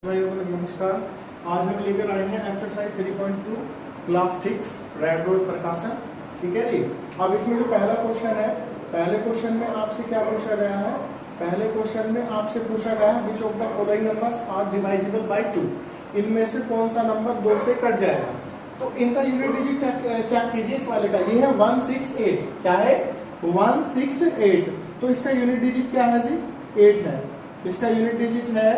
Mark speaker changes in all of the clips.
Speaker 1: भाइयों को नमस्कार। आज हम लेकर आए हैं एक्सरसाइज 3.2 क्लास 6 रेड रोज प्रकाशन। ठीक है जी। अब इसमें जो पहला क्वेश्चन है, पहले क्वेश्चन में आपसे क्या पूछा गया है? पहले क्वेश्चन में आपसे पूछा गया है which of the following numbers are divisible by 2। इनमें से कौन सा नंबर 2 से कट जाएगा? तो इनका यूनिट डिजिट चेक कीजिए। इस वाले का ये है 168। क्या है? 168। तो इसका यूनिट डिजिट क्या है जी? 8 है। इसका यूनिट डिजिट है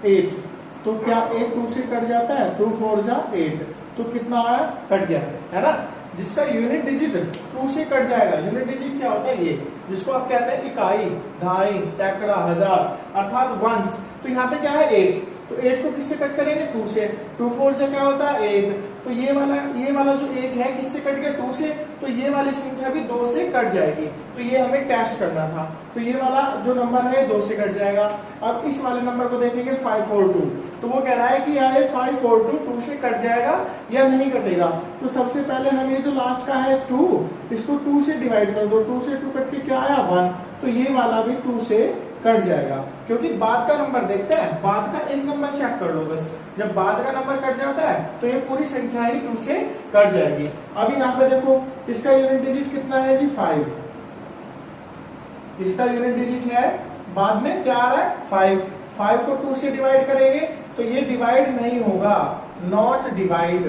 Speaker 1: 8। तो क्या 8 2 से कट जाता है? 2 4 जा 8। तो कितना आया? कट गया, है ना। जिसका यूनिट डिजिट 2 से कट जाएगा, यूनिट डिजिट क्या होता है? ये जिसको आप कहते हैं इकाई, ढाई, सैकड़ा, हजार, अर्थात वंस। तो यहाँ पे क्या है? 8। तो 8 को किससे कट करेंगे? 2 से। 2 4 से क्या होता है? 8। तो ये वाला जो 8 है किससे कट गया? 2 से। तो ये वाली संख्या भी 2 से कट जाएगी। तो ये हमें टेस्ट करना था। तो ये वाला जो नंबर है 2 से कट जाएगा। अब इस वाले नंबर को देखेंगे 542। तो वो कह रहा है कि यार 542 2 से कट जाएगा या नहीं कटेगा। तो सबसे पहले हम ये जो लास्ट का है 2, इसको 2 से डिवाइड कर दो। 2 से 2 कट के क्या आया? 1। तो ये वाला भी 2 से कट जाएगा, क्योंकि बाद का नंबर देखते हैं। बाद का एक नंबर चेक कर लो बस। जब बाद का नंबर कट जाता है तो ये पूरी संख्या ही 2 से कट जाएगी। अभी यहाँ पे देखो, इसका यूनिट डिजिट कितना है जी? 5। इसका यूनिट डिजिट है, बाद में क्या आ रहा है? 5। 5 को 2 से डिवाइड करेंगे तो ये डिवाइड नहीं होगा, नॉट डिवाइड।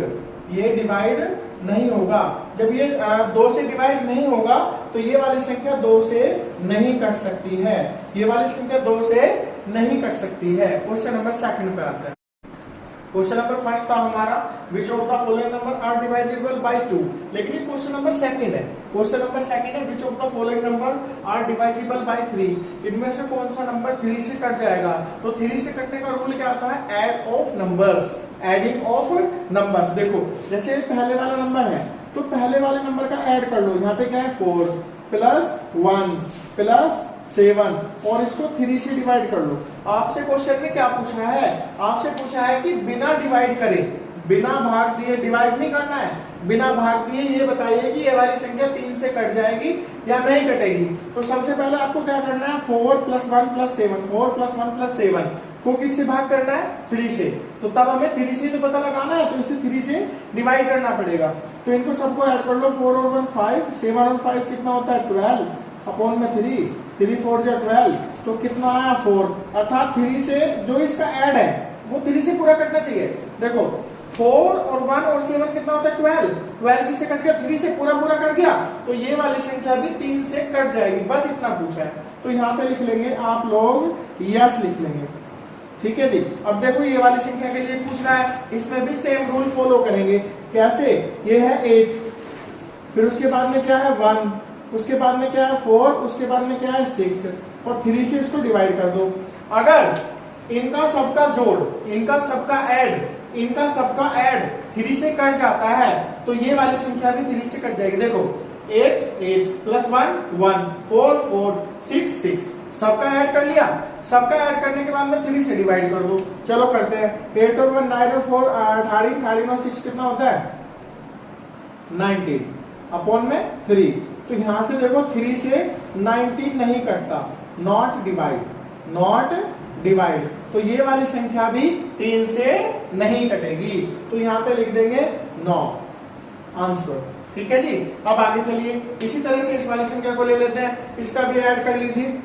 Speaker 1: ये डिवाइड नहीं होगा। जब ये 2 से डिवाइड नहीं होगा तो ये वाली संख्या 2 से नहीं कट सकती है। ये वाली संख्या 2 से नहीं कट सकती है। क्वेश्चन नंबर सेकंड पे आता है। क्वेश्चन नंबर फर्स्ट था हमारा which of the following number are divisible by 2। लेकिन ये क्वेश्चन नंबर सेकंड है। क्वेश्चन नंबर सेकंड है which of the following number are divisible by 3। इनमें से कौन सा नंबर 3 से कट जाएगा? तो 3 से कटने का रूल क्या आता है? Add of numbers, adding of numbers. देखो, जैसे पहले वाला नंबर है तो पहले वाले नंबर का ऐड कर लो। यहाँ पे क्या है? 4 प्लस 1 प्लस 7 और इसको 3 से डिवाइड कर लो। आपसे क्वेश्चन में क्या पूछा है? आपसे पूछा है कि बिना डिवाइड करे, बिना भाग दिए, डिवाइड नहीं करना है, बिना भाग दिए ये बताइए कि ये वाली संख्या 3 से कट जाएगी या नहीं कटेगी। तो सबसे पहले आपको क्या करना है? 4 प्लस 1 प्लस 7, 4 प्लस 1 प्लस 7 को किससे भाग करना है? 3 से। तो तब हमें 3 से तो पता लगाना है, तो इसे 3 से डिवाइड करना पड़ेगा। तो इनको सबको ऐड कर लो। 4 और 1 5, 7 और 5 कितना होता है? 12 अपॉन में 3, 3 4 जा 12। तो कितना आया? 4। अर्थात 3 से जो इसका ऐड है वो 3 से पूरा कटना चाहिए। देखो 4 और 1 और 7 कितना होता है? 12। 12 किससे कट गया? 3 से पूरा कट गया। तो ये वाली संख्या भी 3 से कट जाएगी। बस इतना पूछा है। तो यहाँ पे लिख लेंगे आप लोग, यस लिख लेंगे। ठीक है जी। अब देखो ये वाली संख्या के लिए पूछ रहा है, इसमें भी सेम रूल फॉलो करेंगे। कैसे? ये है 8, फिर उसके बाद में क्या है? 1, उसके बाद में क्या है? 4, उसके बाद में क्या है? 6 और 3 से इसको डिवाइड कर दो। अगर इनका सबका जोड़, इनका सबका ऐड 3 से कट जाता है तो ये वाली संख्या भी 3 से कट जाएगी। देखो 8 8 प्लस 1 1 4 4 6 6 सबका ऐड कर लिया। सबका ऐड करने के बाद में 3 से डिवाइड कर दो। चलो करते हैं। 8 और 1 9 और 4 13 और 6 कितना होता है? 19 अपॉन में 3। तो यहां से देखो 3 से 19 नहीं कटता, नॉट डिवाइड, नॉट डिवाइड। तो ये वाली संख्या भी 3 से नहीं कटेगी। तो यहां पे लिख देंगे 9 आंसर। ठीक है जी। अब आगे चलिए, इसी तरह से इस वाली संख्या को ले लेते हैं। इसका भी ऐड कर लीजिए।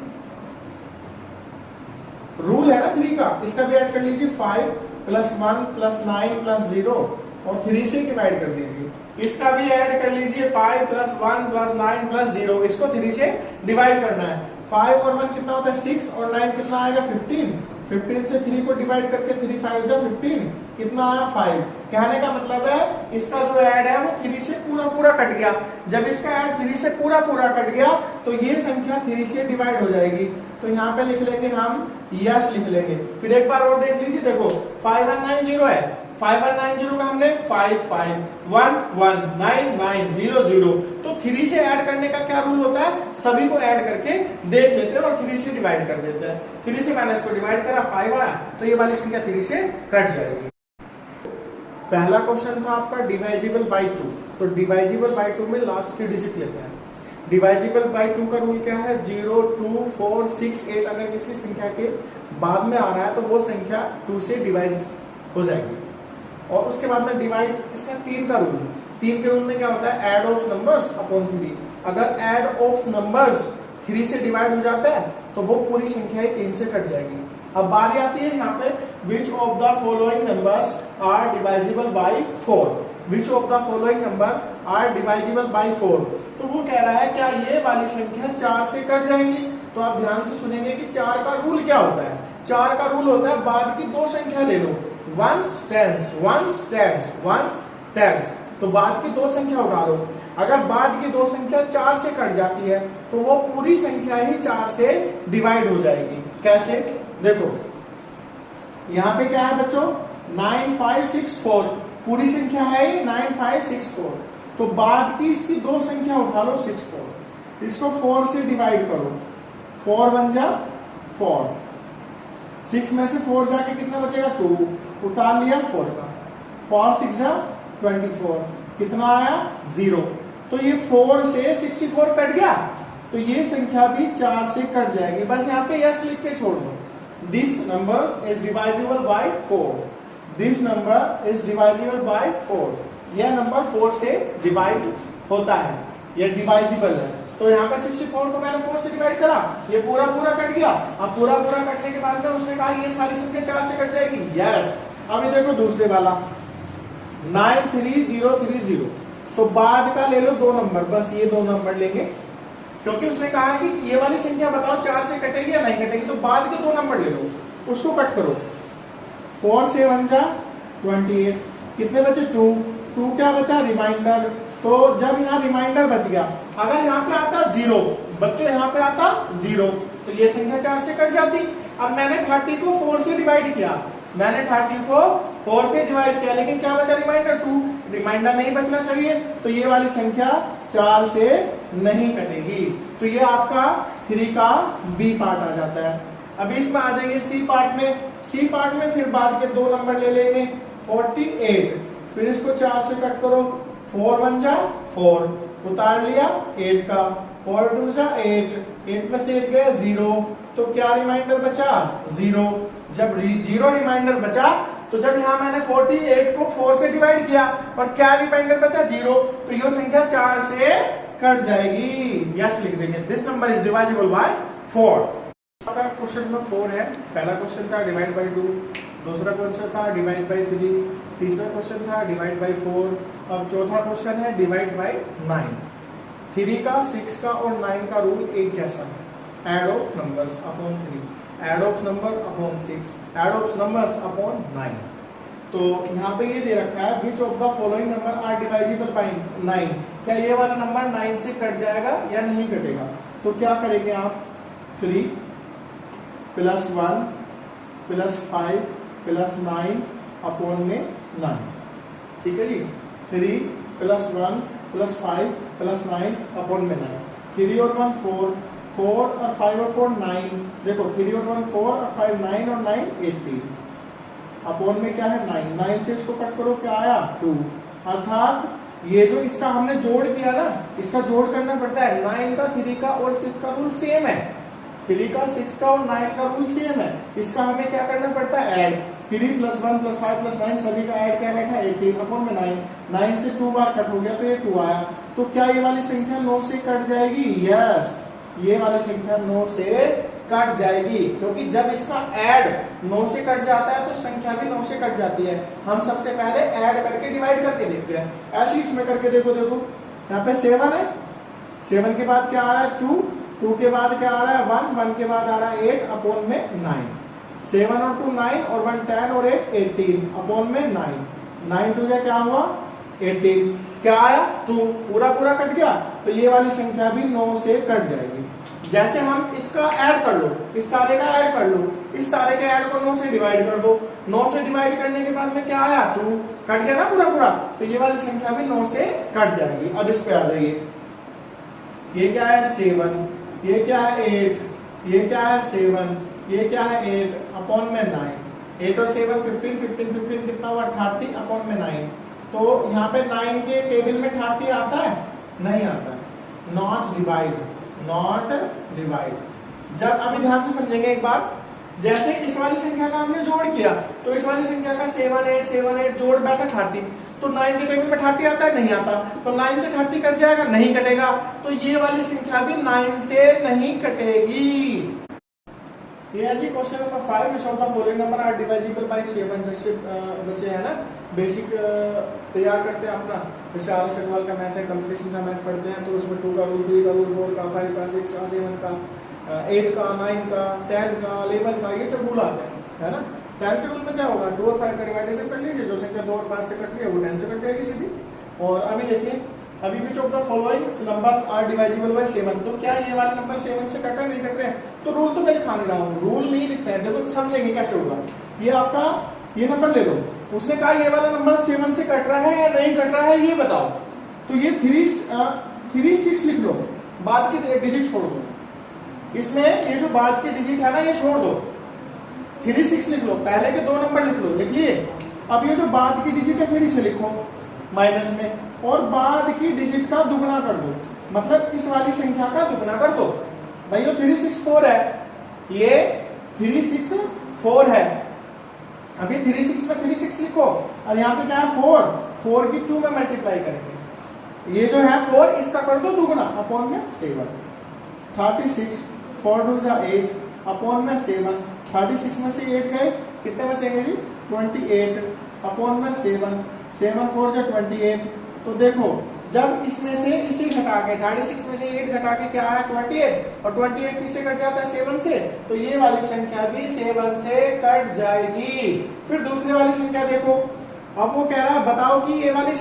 Speaker 1: रूल है ना 3 का, इसका भी ऐड कर लीजिए। 5 प्लस 1 प्लस 9 प्लस 0 और 3 से डिवाइड कर दीजिए। इसका भी ऐड कर लीजिए। 5 प्लस 1 प्लस 9 प्लस 0, इसको 3 से डिवाइड करना है। 5 और 1 कितना होता है? 6 और 9 कितना आएगा? 15। 15 से 3 को डिवाइड करके 3 5 जा 15 कितना आया? 5। कहने का मतलब है इसका जो ऐड है वो 3 से पूरा कट गया। जब इसका ऐड 3 से पूरा कट गया तो ये संख्या 3 से डिवाइड हो जाएगी। तो यहाँ पे लिख लेंगे हम, यस लिख लेंगे। फिर एक बार और देख लीजिए। देखो 5190 है, 5190 का हमने 5 5 1 1 9 9 0 0। तो 3 से ऐड करने का क्या रूल होता है? सभी को ऐड करके देख लेते हैं और 3 से डिवाइड कर देते हैं। 3 से मैंने इसको डिवाइड करा, 5 आया, तो ये वाली संख्या 3 से कट जाएगी। पहला क्वेश्चन था आपका डिवाइजिबल बाय 2। तो डिवाइजिबल बाय 2 में लास्ट की डिजिट लेते हैं। डिवाइजिबल बाय 2 का रूल क्या है? 0 2 4 6 8 अगर किसी संख्या के बाद में आ रहा है तो वो संख्या 2 से डिवाइड हो जाएगी। और उसके बाद में डिवाइड, इसका 3 का रूल, 3 के रूल में क्या होता है, ऐड ऑफ नंबर्स अपॉन 3। अगर ऐड ऑफ नंबर्स 3 से डिवाइड हो जाता है तो वो पूरी संख्या ही 3 से कट जाएगी। अब बारी आती है यहाँ पे which of the following numbers are divisible by 4, which of the following number are divisible by 4। तो वो कह रहा है क्या ये वाली संख्या 4 से कट जाएंगी। तो आप ध्यान से सुनेंगे कि 4 का रूल क्या होता है। 4 का रूल होता है बाद की 2 संख्या ले लो, ones tens, ones tens, ones tens, तो बाद की 2 संख्या उठा लो। अगर बाद की 2 संख्या 4 से कट जाती है तो वो पूरी संख्या ही 4 से डिवाइड हो जाएगी। कैसे, देखो यहाँ पे क्या है बच्चों, 9564 पूरी संख्या है 9564, तो बाद की इसकी 2 संख्या उठा लो 64, इसको 4 से डिवाइड करो, 4 1 जा 4, 6 में से 4 जाके कितना बचेगा 2, उतार लिया 4 का, 4 6 जा 24, कितना आया 0। तो ये 4 से 64 कट गया, तो ये संख्या भी 4 से कट जाएगी। बस यहाँ पे यस लिख के छोड़ दो। This number is divisible by 4, this number is divisible by 4, यह नंबर 4 से डिवाइड होता है, यह डिवाइजिबल है। तो यहाँ पे 64 को मैंने 4 से डिवाइड करा, ये पूरा पूरा कट गया। अब पूरा पूरा कटने के बाद में उसने कहा ये सारी संख्या 4 से कट जाएगी, यस। अब ये देखो दूसरे वाला 93030, तो बाद का ले लो 2 नंबर, बस ये 2 नंबर लेंगे, क्योंकि उसने कहा है कि ये वाली संख्या बताओ 4 से कटेगी या नहीं कटेगी। तो बाद के 2 नंबर ले लो, उसको कट करो, 4 से 1 जा 28, कितने बचे 2, 2 क्या बचा रिमाइंडर। तो जब यहाँ रिमाइंडर बच गया, अगर यहाँ पे आता 0 बच्चों, यहाँ पे आता 0, तो ये संख्या 4 से कट जाती। अब मैंने 30 को 4 से डिवाइड किया, मैंने 30 को 4 से डिवाइड किया, लेकिन क्या बचा रिमाइंडर 2, रिमाइंडर नहीं बचना चाहिए, तो ये वाली संख्या 4 से नहीं कटेगी। तो ये आपका 3 का बी पार्ट आ जाता है। अब इसमें आ जाएंगे सी पार्ट में, सी पार्ट में फिर बाद के 2 नंबर ले लेंगे 48, फिर इसको 4 से कट करो, 4 1 जा 4, उतार लिया 8 का, 4 2 जा 8, 8 में से 8 गया 0, तो क्या रिमाइंडर बचा 0। जब 0 रिमाइंडर बचा, तो जब यहाँ मैंने 48 को 4 से डिवाइड किया और क्या रिमाइंडर बचा 0, तो ये संख्या 4 से कट जाएगी, यस लिख देंगे। This number is divisible by 4। Question में 4 है, पहला क्वेश्चन था डिवाइड बाय 2, दूसरा क्वेश्चन था डिवाइड बाय 3, तीसरा क्वेश्चन था डिवाइड बाय 4, अब चौथा क्वेश्चन है डिवाइड बाय 9। 3 का 6 का और 9 का रूल एक जैसा है, add of numbers upon 3, add of number upon 6, add of numbers upon 9। तो यहाँ पे ये दे रखा है which of the following number are divisible by 9, क्या ये वाला नंबर 9 से कट जाएगा या नहीं कटेगा। तो क्या करेंगे आप, 3 प्लस 1 प्लस 5 प्लस 9 अपॉन में 9, ठीक है जी। 3 प्लस 1 प्लस 5 प्लस 9 अपॉन में 9, 3 और 1 4, 4 और 5 और 4 9, देखो 3 और 1 4 और 5 9 और 9 18, अपॉन में क्या है 9, 9 से इसको कट करो, क्या आया 2। अर्थात ये जो इसका हमने जोड़ किया ना, इसका जोड़ करना पड़ता है। 9 का 3 का और 6 का रूल सेम है, 3 का 6 का और 9 का रूल सेम है, इसका हमें क्या करना पड़ता है ऐड। 3 प्लस 1 प्लस 5 प्लस 9 सभी का ऐड क्या बैठा 18 अपॉन में 9, 9 से 2 बार कट हो गया तो ये 2 आया। तो क्या ये वाली संख्या 9 से कट जाएगी, यस, ये वाली संख्या 9 से कट जाएगी, क्योंकि जब इसका ऐड 9 से कट जाता है तो संख्या भी 9 से कट जाती है। हम सबसे पहले ऐड करके डिवाइड करके देखते हैं, ऐसे इसमें करके देखो, देखो यहाँ पे 7 है, 7 के बाद क्या आ रहा है 2, 2 के बाद क्या आ रहा है 1, 1 के बाद आ रहा है 8 अपॉन में 9, 7 और 2 9 और 1 10 और 8 18 अपॉन में 9, 9 2 क्या हुआ 18, क्या आया 2, पूरा पूरा कट गया, तो ये वाली संख्या भी 9 से कट जाएगी। जैसे हम इसका ऐड कर लो, इस सारे का ऐड कर लो, इस सारे के ऐड को 9 से डिवाइड कर दो, 9 से डिवाइड करने के बाद में क्या आया 2, कट गया ना पूरा पूरा, तो ये वाली संख्या भी 9 से कट जाएगी। अब इस पे आ जाइए, ये क्या है 7, ये क्या है 8, ये क्या है 7, ये क्या है 8 अपॉन में 9, 8 और 7 15 15 15 कितना हुआ 30 अपॉन में 9। तो यहाँ पे 9 के टेबल में 30 आता है, नहीं आता है, नॉट डिवाइड, नॉट डिवाइड। जब अभी ध्यान से समझेंगे एक बार, जैसे इस वाली संख्या का हमने जोड़ किया तो इस वाली संख्या का 7 8 7 8 जोड़ बैठा 30, तो 9 के टेबल में 30 आता है, नहीं आता, तो 9 से 30 कट जाएगा, नहीं कटेगा, तो ये वाली संख्या भी 9 से नहीं कटेगी। ये ऐसी question number 5 which of the following number are divisible by 7, जैसे बच्चे है ना बेसिक तैयार करते हैं अपना, जैसे आर एस अग्रवाल का मैथ है, कंपटीशन का मैथ पढ़ते हैं, तो उसमें 2 का रूल, 3 का रूल, 4 का, 5 का, 6 का, 7 का, 8 का, 9 का, 10 का, 11 का, ये सब रूल आते हैं, है ना। 10 के रूल में क्या होगा, 2 और 5 का डिवाइडेशन कर लीजिए, जो संख्या 2 और 5 से कट रही है वो 10 से कट जाएगी सीधी। और अभी देखिए, अभी which of the following numbers are divisible by 7, तो क्या ये वाले नंबर 7 से कट रहे हैं, नहीं कट रहे हैं, तो रूल तो मैं लिखा नहीं रहा हूँ, रूल नहीं लिखते हैं, देखो समझेंगे कैसे होगा। ये आपका ये नंबर ले लो, उसने कहा ये वाला नंबर 7 से कट रहा है या नहीं कट रहा है ये बताओ, तो ये 3 6 लिख लो, बाद के डिजिट छोड़ दो, इसमें ये जो बाद के डिजिट है ना ये छोड़ दो, 3 6 लिख लो, पहले के 2 नंबर लिख लो, लिख लिए। अब ये जो बाद की डिजिट है फिर इसे लिखो माइनस में, और बाद की डिजिट का दुगना कर दो, मतलब इस वाली संख्या का दुगना कर दो। भाई ये 3 6 4 है, ये 3 6 4 है, अभी 3 6 में 3 6 लिखो, और यहाँ पे क्या है 4 की 2 में मल्टीप्लाई करेंगे, ये जो है 4 इसका कर दो दुगना अपॉन में 7, 36 4 2 8 अपॉन में 7, 36 में से 8 गए, कितने बचेंगे जी 28 अपॉन में 7, 7 4 जा 28, तो देखो जब इसमें से इसे घटा के 36 में से 8 घटा के क्या आया 28, और 28 किससे कट जाता है 7 से, तो ये वाली संख्या भी 7 से कट जाएगी। फिर दूसरी वाली संख्या देखो, अब वो कह रहा है बताओ कि ये वाली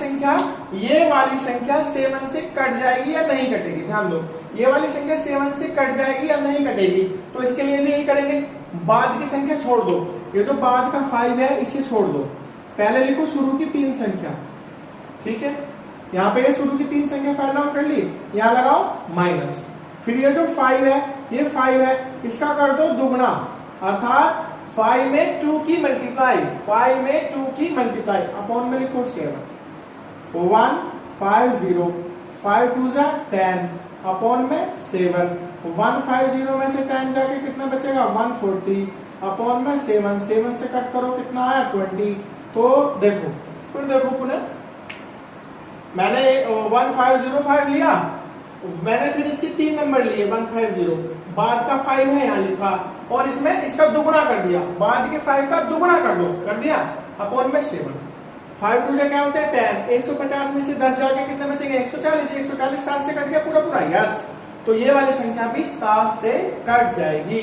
Speaker 1: संख्या 7 से कट जाएगी या नहीं कटेगी। ध्यान दो, ये वाली संख्या 7 से कट जाएगी या नहीं कटेगी, तो इसके लिए भी यही करेंगे, बाद की संख्या छोड़ दो, ये जो बाद का 5 है इसे छोड़ दो, पहले लिखो शुरू की 3 संख्या, ठीक है, यहाँ पे ये शुरू की 3 संख्या फाइल डाउन कर ली, यहाँ लगाओ माइनस, फिर ये जो 5 है ये 5 है, इसका कर दो दुगना, अर्थात 5 में 2 की मल्टीप्लाई, 5 में 2 की मल्टीप्लाई, अपॉन में लिखो 7, 1 5 0, 5 2 जा 10 अपॉन में 7, 1 5 0 में से 10 जाके कितना बचेगा 140 अपॉन में 7, 7 से कट करो कितना आया 20, तो देखो फिर देखो पुनः मैंने 1505 लिया, मैंने फिर इसके 3 नंबर लिए 150, बाद का 5 है यहाँ लिखा, और इसमें इसका दुगुना कर दिया, बाद के 5 का दुगुना कर दो, कर दिया अपॉन में 7, 5 2 क्या होता है 10, 150 में से 10 जाके कितने बचेंगे 140, 140 7 से कट गया पूरा पूरा, यस, तो ये वाली संख्या भी 7 से कट जाएगी।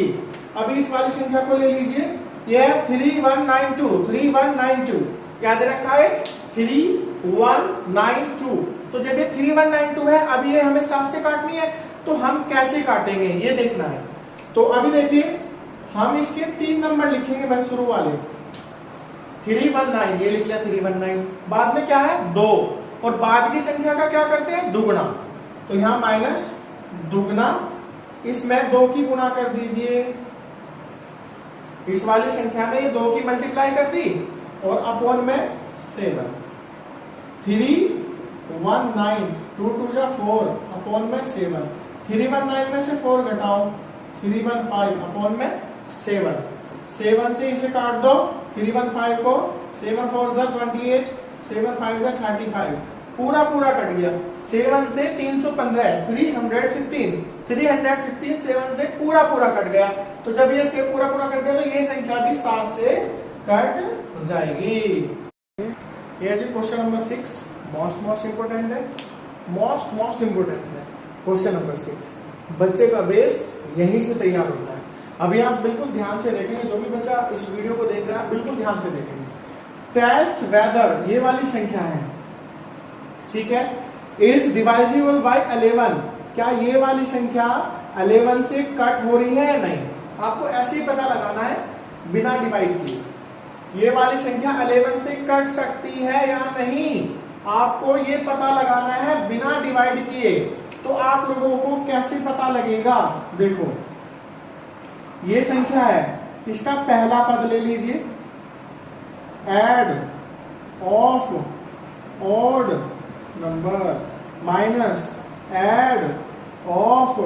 Speaker 1: अभी इस वाली संख्या को ले लीजिए, ये 3192 याद रखा है 3192, तो जब ये 3192 है, अभी ये हमें 7 से काटनी है, तो हम कैसे काटेंगे ये देखना है। तो अभी देखिए हम इसके 3 नंबर लिखेंगे बस शुरू वाले, 319 ये लिख लिया 319, बाद में क्या है 2, और बाद की संख्या का क्या करते हैं दुगना, तो यहाँ माइनस दुगना, इसमें 2 की गुणा कर दीजिए, इस वाली संख्या में 2 की मल्टीप्लाई कर दी, और अपॉन में 7, 319 2 2 जा 4 अपॉन में 7, 319 में से 4 घटाओ 315 अपॉन में 7, 7 से इसे काट दो 315 को, 7 4 जा 28, 7 5 जा 35, पूरा पूरा कट गया, 7 से 315 315 7 से पूरा पूरा कट गया, तो जब ये से पूरा पूरा कट गया तो ये संख्या भी 7 से कट जाएगी। ये जी क्वेश्चन नंबर 6 मोस्ट इंपोर्टेंट है, मोस्ट इंपोर्टेंट है क्वेश्चन नंबर 6, बच्चे का बेस यहीं से तैयार होता है। अभी आप बिल्कुल ध्यान से देखेंगे, जो भी बच्चा इस वीडियो को देख रहा है बिल्कुल ध्यान से देखेंगे, टेस्ट वेदर ये वाली संख्या है, ठीक है, इज डिवाइजिबल बाय 11, क्या ये वाली संख्या 11 से कट हो रही है या नहीं, आपको ऐसे ही पता लगाना है बिना डिवाइड किए, ये वाली संख्या 11 से कट सकती है या नहीं, आपको ये पता लगाना है बिना डिवाइड किए। तो आप लोगों को कैसे पता लगेगा, देखो ये संख्या है, इसका पहला पद ले लीजिए, add of odd number minus add of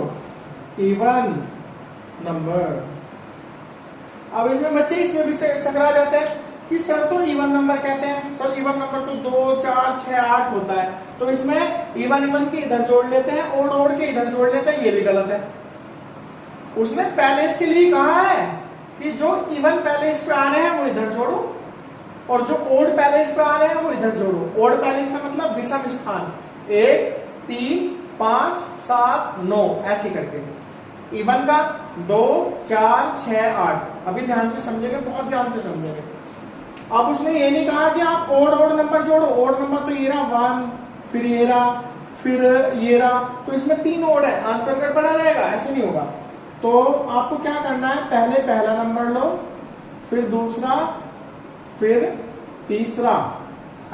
Speaker 1: even number, अब इसमें बच्चे इसमें भी चकरा जाते हैं कि सर तो इवन नंबर कहते हैं, सर इवन नंबर तो 2 4 6 8 होता है, तो इसमें इवन इवन के इधर जोड़ लेते हैं, ओड ओड के इधर जोड़ लेते हैं, ये भी गलत है। उसने पहले इसके लिए कहा है कि जो इवन पहले इस पे आ रहे हैं वो इधर जोड़ो और जो ओड पहले इस पे आ रहे हैं वो इधर जोड़ो। ओड पहले इसका मतलब विषम स्थान 1 3 5 7 9 ऐसे करके, इवन का 2 4 6 8। अभी ध्यान से समझेंगे, बहुत ध्यान से समझेंगे। अब उसने ये नहीं कहा कि आप ओड ओड नंबर जोड़ो, ओड नंबर तो ये रहा 1, फिर ये रहा, फिर ये रहा, तो इसमें 3 ओड है, आंसर गड़बड़ आ जाएगा, ऐसे नहीं होगा। तो आपको क्या करना है, पहले पहला नंबर लो, फिर दूसरा, फिर तीसरा,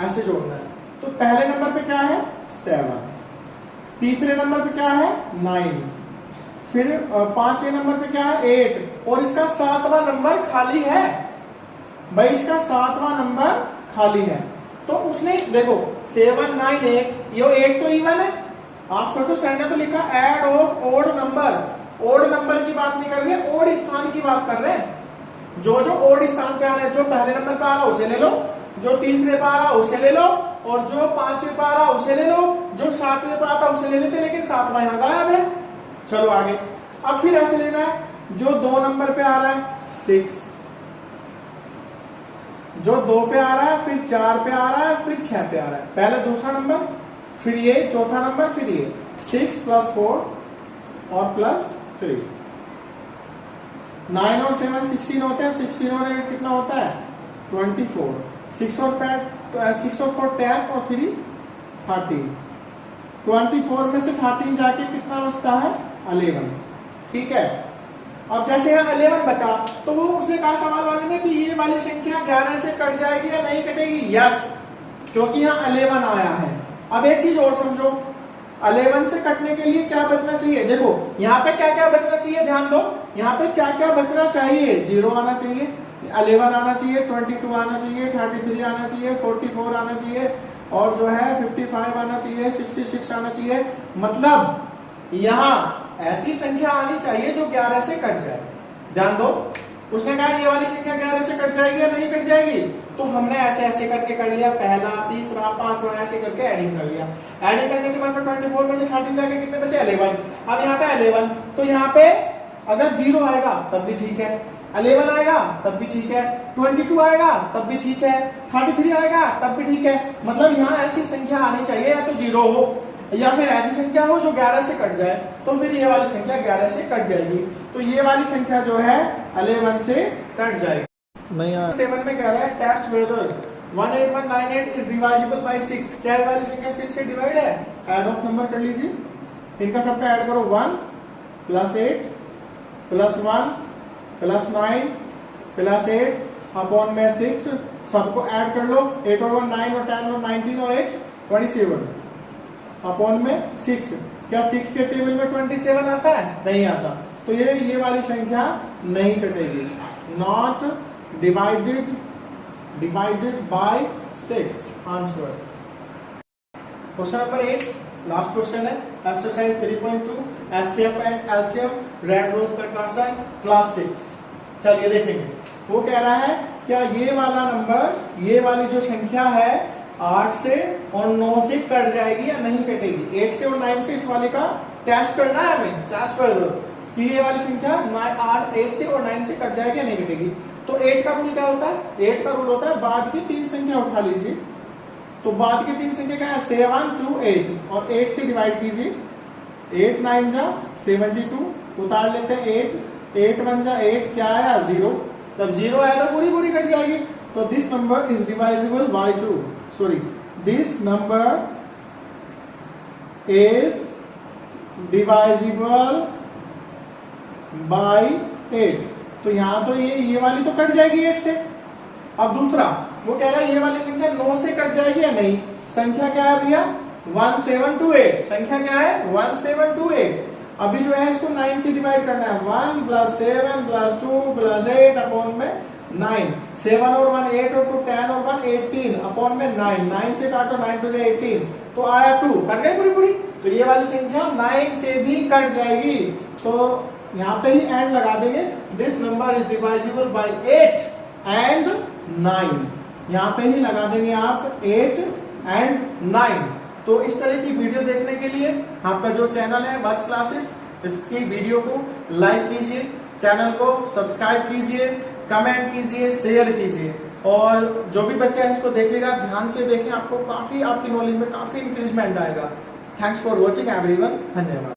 Speaker 1: ऐसे जोड़ना है। तो पहले नंबर पे क्या है 7, तीसरे नंबर पे क्या है 9, फिर पांचवें नंबर पे क्या है 8 और इसका 7वां नंबर खाली है भाई, इसका 7वां नंबर खाली है। तो उसने देखो 7 9 8, ये 8 तो इवन है, आप सोचो सर ने तो लिखा add of odd number, odd number की बात नहीं कर रहे, ओड स्थान की बात कर रहे हैं। जो जो ओड स्थान पे आ रहे हैं, जो पहले नंबर पे आ रहा उसे ले लो, जो तीसरे पे आ रहा उसे ले लो, और जो 5वें पे आ रहा उसे ले लो, जो 7वें पे आता उसे ले लेते, लेकिन 7वां यहाँ गायब है। चलो आगे, अब फिर ऐसे लेना है, जो 2 नंबर पे आ रहा है 6, जो 2 पे आ रहा है, फिर 4 पे आ रहा है, फिर 6 पे आ रहा है, पहले दूसरा नंबर, फिर ये चौथा नंबर, फिर ये 6 + 4 और +3, 9 और 7 16 होते हैं, 16 और 8 कितना होता है 24, 6 और 4 10 और 3 13, 24 में से 13 जाके कितना बचता है 11। ठीक है, अब जैसे यहाँ 11 बचा, तो वो उसने कहा सवाल वाले ने कि ये वाली संख्या 11 से कट जाएगी या नहीं कटेगी, यस, क्योंकि यहाँ 11 आया है। अब एक चीज और समझो, 11 से कटने के लिए क्या बचना चाहिए, देखो यहाँ पे क्या क्या बचना चाहिए, ध्यान दो, यहाँ पे क्या क्या बचना चाहिए, 0 आना चाहिए, 11 आना चाहिए, 22 आना चाहिए, 33 आना चाहिए, 44 आना चाहिए, और जो है 55 आना चाहिए, 66 आना चाहिए। मतलब यहाँ ऐसी संख्या आनी चाहिए जो 11 से कट जाए। ध्यान दो, उसने कहा ये वाली संख्या 11 से कट जाएगी या नहीं कट जाएगी, तो हमने ऐसे ऐसे करके कर लिया, पहला, तीसरा, पांचवा, ऐसे करके एडिंग कर लिया। एडिंग करने के बाद 24 में से 13 जाके कितने बचे 11। अब यहाँ पे 11, तो यहाँ पे अगर 0 आएगा तब भी ठीक है, 11 आएगा तब भी ठीक है, 22 आएगा तब भी ठीक है, 33 आएगा तब भी ठीक है। मतलब यहाँ ऐसी संख्या आनी चाहिए या तो 0 हो या फिर ऐसी संख्या हो जो 11 से कट जाए, तो फिर ये वाली संख्या 11 से कट जाएगी। तो ये वाली संख्या जो है 11 से कट जाएगी। नहीं यार, 7 में कह रहा है test weather 18198 is divisible bye 6। क्या ये वाली संख्या 6 से डिवाइड है, ऐड ऑफ नंबर कर लीजिए, इनका सबका ऐड करो, 1 + 8 + 1 + 9 + 8 अपॉन में 6, सबको ऐड कर लो, 8 और 1 9 और 10 और 19 और 8 27 अपॉन में 6। क्या 6 के टेबल में 27 आता है, नहीं आता, तो ये वाली संख्या नहीं कटेगी, not divided by 6 answer. Question number 8 last question है, exercise 3.2 HCF and LCM red rose प्रकाशन क्लास 6। चलिए देखेंगे, वो कह रहा है क्या ये वाला नंबर, ये वाली जो संख्या है 8 से और 9 से कट जाएगी या नहीं कटेगी। 8 से और 9 से इस वाले का टेस्ट करना है हमें, टेस्ट कर दो कि ये वाली संख्या 8 से और 9 से कट जाएगी या नहीं कटेगी। तो 8 का रूल क्या होता है, 8 का रूल होता है बाद की 3 संख्या उठा लीजिए, तो बाद की 3 संख्या क्या है 7 2 8 और 8 से डिवाइड कीजिए, 8 9 जा 72, उतार लेते हैं 8 1 जा 8, क्या आया 0, तब 0 आया तो पूरी पूरी कट जाएगी। तो this number is divisible by 2, sorry this number is divisible by 8। तो यहां तो ये वाली तो कट जाएगी 8 से। अब दूसरा वो कह रहा है ये वाली संख्या 9 से कट जाएगी या नहीं। संख्या क्या है भैया 1728, संख्या क्या है 1728। अभी जो है इसको 9 से डिवाइड करना है, 1 + 7 + 2 + 8 अपॉन में 9, 7 और 1 8 और 2 10 और 1 18 अपॉन में 9, 9 से काटो 9 2 18, तो आया 2, कट गई पूरी पूरी। तो ये वाली संख्या 9 से भी कट जाएगी, तो यहाँ पे ही एंड लगा देंगे। This number is divisible by 8 and 9, यहाँ पे ही लगा देंगे आप 8 एंड 9। तो इस तरह की वीडियो देखने के लिए आपका जो चैनल है वत्स क्लासेस, इसकी वीडियो को लाइक कीजिए, चैनल को सब्सक्राइब कीजिए, कमेंट कीजिए, शेयर कीजिए, और जो भी बच्चा इसको देखेगा ध्यान से देखें, आपको काफी आपकी नॉलेज में काफी इंक्रीजमेंट आएगा। थैंक्स फॉर वॉचिंग एवरीवन, धन्यवाद।